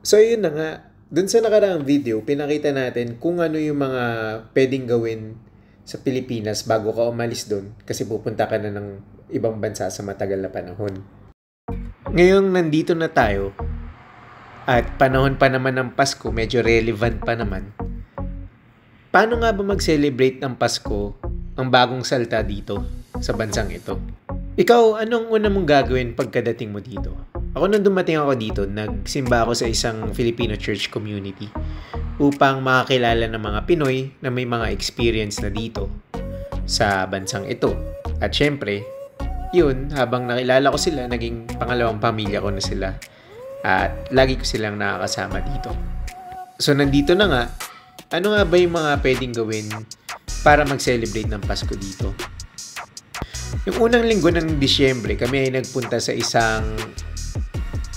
So yun na nga, dun sa nakaraang video, pinakita natin kung ano yung mga pwedeng gawin sa Pilipinas bago ka umalis dun kasi pupunta ka na ng ibang bansa sa matagal na panahon. Ngayong nandito na tayo at panahon pa naman ng Pasko, medyo relevant pa naman. Paano nga ba mag-celebrate ng Pasko ang bagong salta dito sa bansang ito? Ikaw, anong una mong gagawin pagkadating mo dito? Ako nung dumating ako dito, nagsimba ako sa isang Filipino church community upang makakilala ng mga Pinoy na may mga experience na dito sa bansang ito. At syempre, yun, habang nakilala ko sila, naging pangalawang pamilya ko na sila. At lagi ko silang nakakasama dito. So nandito na nga, ano nga ba yung mga pwedeng gawin para mag-celebrate ng Pasko dito? Yung unang linggo ng Disyembre, kami ay nagpunta sa isang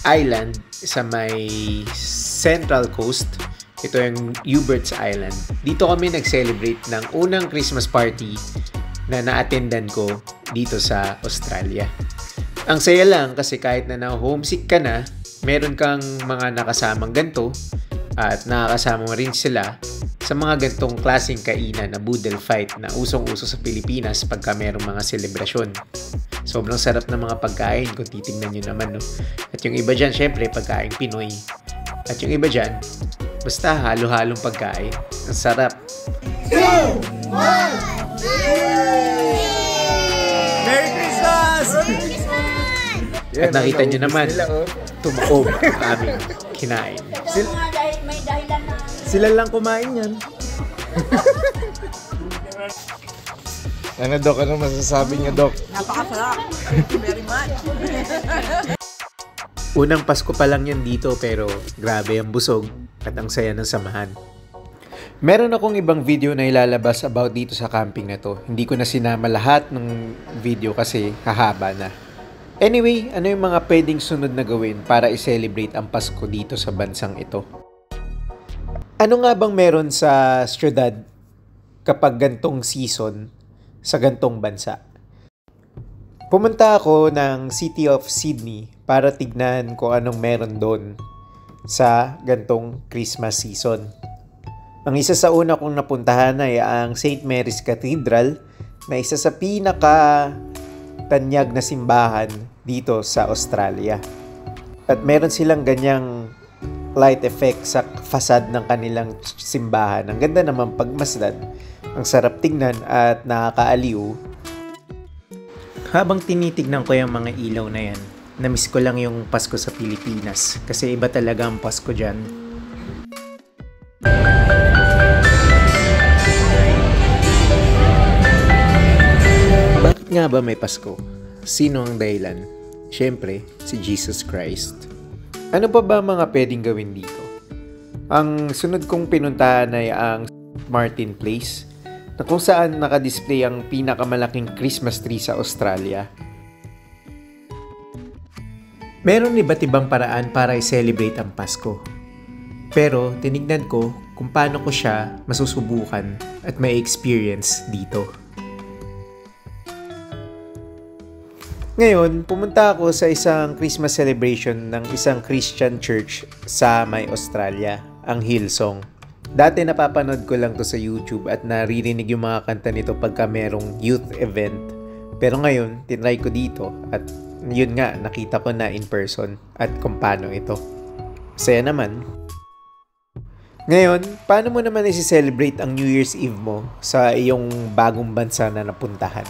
island sa may Central Coast. Ito yung Hubert's Island. Dito kami nag-celebrate ng unang Christmas party na na-attendan ko dito sa Australia. Ang saya lang kasi kahit na na-homesick ka na, meron kang mga nakasamang ganto at nakakasama mo rin sila sa mga gantong klaseng kainan na boodle fight na usong-uso sa Pilipinas pagka merong mga selebrasyon. Sobrang sarap ng mga pagkain kung titignan nyo naman, no? At yung iba dyan, syempre, pagkain Pinoy. At yung iba dyan, basta halo-halong pagkain. Ang sarap. 2, 1, Merry Christmas! At nakita nyo naman, tumaob ang aming kinain. May dahilan na. Sila lang kumain yan. Ano, Dok? Ano masasabi niya, Dok? Napakasarap. Very much. Unang Pasko pa lang yan dito pero grabe ang busog at ang saya ng samahan. Meron akong ibang video na ilalabas about dito sa camping na to. Hindi ko na sinama lahat ng video kasi hahaba na. Anyway, ano yung mga pwedeng sunod na gawin para i-celebrate ang Pasko dito sa bansang ito? Ano nga bang meron sa syudad kapag gantong season sa gantong bansa? Pumunta ako ng City of Sydney para tignan kung anong meron doon sa gantong Christmas season. Ang isa sa una kong napuntahan ay ang St. Mary's Cathedral na isa sa pinaka-tanyag na simbahan dito sa Australia. At meron silang ganyang light effect sa facade ng kanilang simbahan. Ang ganda naman pagmasdan. Ang sarap tignan at nakakaaliw. Habang tinitignan ko yung mga ilaw na yan, namiss ko lang yung Pasko sa Pilipinas kasi iba talaga ang Pasko dyan. Bakit nga ba may Pasko? Sino ang dahilan? Siyempre, si Jesus Christ. Ano pa ba mga pwedeng gawin dito? Ang sunod kong pinuntahan ay ang Martin Place, na kung saan nakadisplay ang pinakamalaking Christmas tree sa Australia. Meron iba't ibang paraan para i-celebrate ang Pasko. Pero tinignan ko kung paano ko siya masusubukan at may experience dito. Ngayon, pumunta ako sa isang Christmas celebration ng isang Christian church sa may Australia, ang Hillsong. Dati napapanood ko lang to sa YouTube at naririnig yung mga kanta nito pagka merong youth event. Pero ngayon, tinry ko dito at yun nga, nakita ko na in person at kung paano ito. Saya naman. Ngayon, paano mo naman isi-celebrate ang New Year's Eve mo sa iyong bagong bansa na napuntahan?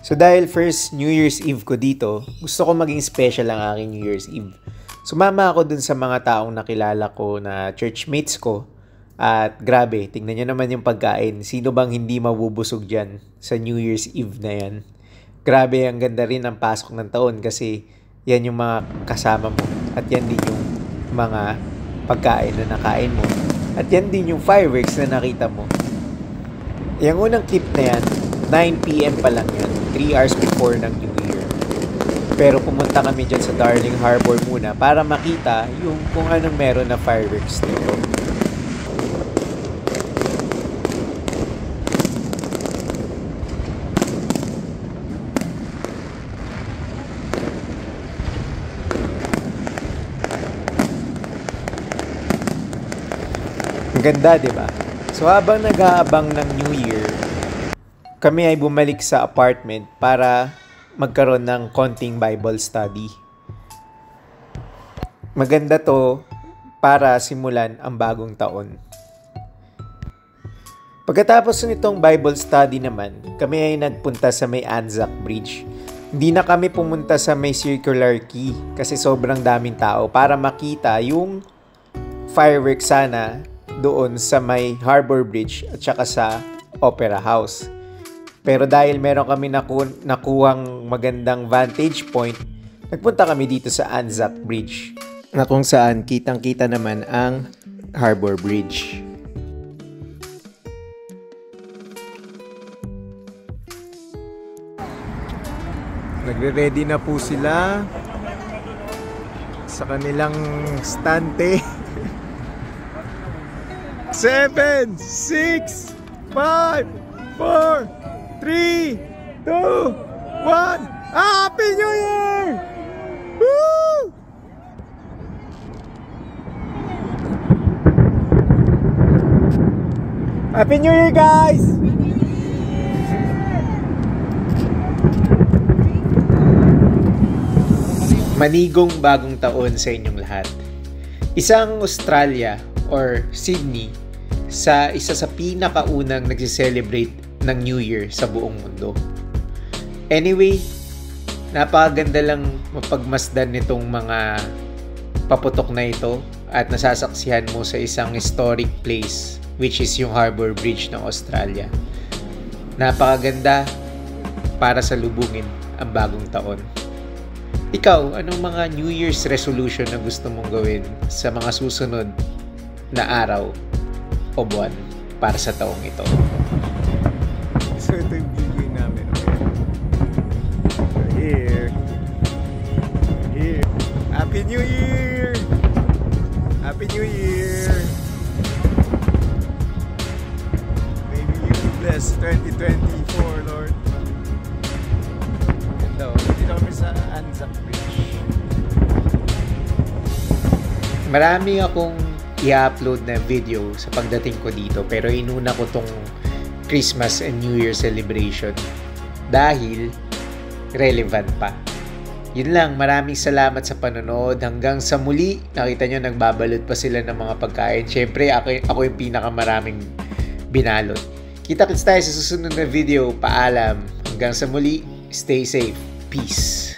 So dahil first New Year's Eve ko dito, gusto ko maging special ang aking New Year's Eve. Sumama ako dun sa mga taong nakilala ko na churchmates ko. At grabe, tingnan nyo naman yung pagkain. Sino bang hindi mabubusog dyan sa New Year's Eve na yan? Grabe, ang ganda rin ang pasok ng taon kasi yan yung mga kasama mo. At yan din yung mga pagkain na nakain mo. At yan din yung fireworks na nakita mo. Yung unang clip na yan, 9 PM pa lang yan. 3 hours before ng New Year. Pero pumunta kami dyan sa Darling Harbour muna para makita yung kung anong meron na fireworks dito. Maganda, di ba? So habang nag-aabang ng New Year, kami ay bumalik sa apartment para magkaroon ng konting Bible study. Maganda to para simulan ang bagong taon. Pagkatapos nitong Bible study naman, kami ay nagpunta sa may Anzac Bridge. Hindi na kami pumunta sa may Circular Quay kasi sobrang daming tao para makita yung fireworks sana doon sa may Harbor Bridge at saka sa Opera House. Pero dahil meron kami nakuhang magandang vantage point, nagpunta kami dito sa Anzac Bridge na kung saan kitang-kita naman ang Harbor Bridge. Nagre-ready na po sila sa kanilang stante. 7, 6, 5, 4, 3, 2, 1. Happy New Year! Woo! Happy New Year, guys! Manigong bagong taon sa inyong lahat. Isang Australia or Sydney sa isa sa pinakaunang nagse-celebrate ng New Year sa buong mundo. Anyway, napakaganda lang mapagmasdan nitong mga paputok na ito at nasasaksihan mo sa isang historic place which is yung Harbor Bridge ng Australia. Napakaganda para salubungin ang bagong taon. Ikaw, anong mga New Year's resolution na gusto mong gawin sa mga susunod na araw o buwan para sa taong ito? So ito yung video namin. Here. Happy New Year! Happy New Year! Maybe you bless 2024, Lord. Dito kami sa Anzac Bridge. Marami akong i-upload na video sa pagdating ko dito, pero inuna ko tong Christmas and New Year celebration dahil relevant pa. Yun lang, maraming salamat sa panonood. Hanggang sa muli, nakita nyo nagbabalot pa sila ng mga pagkain. Syempre, ako yung pinakamaraming binalot. Kita-kits tayo sa susunod na video. Paalam. Hanggang sa muli, stay safe. Peace.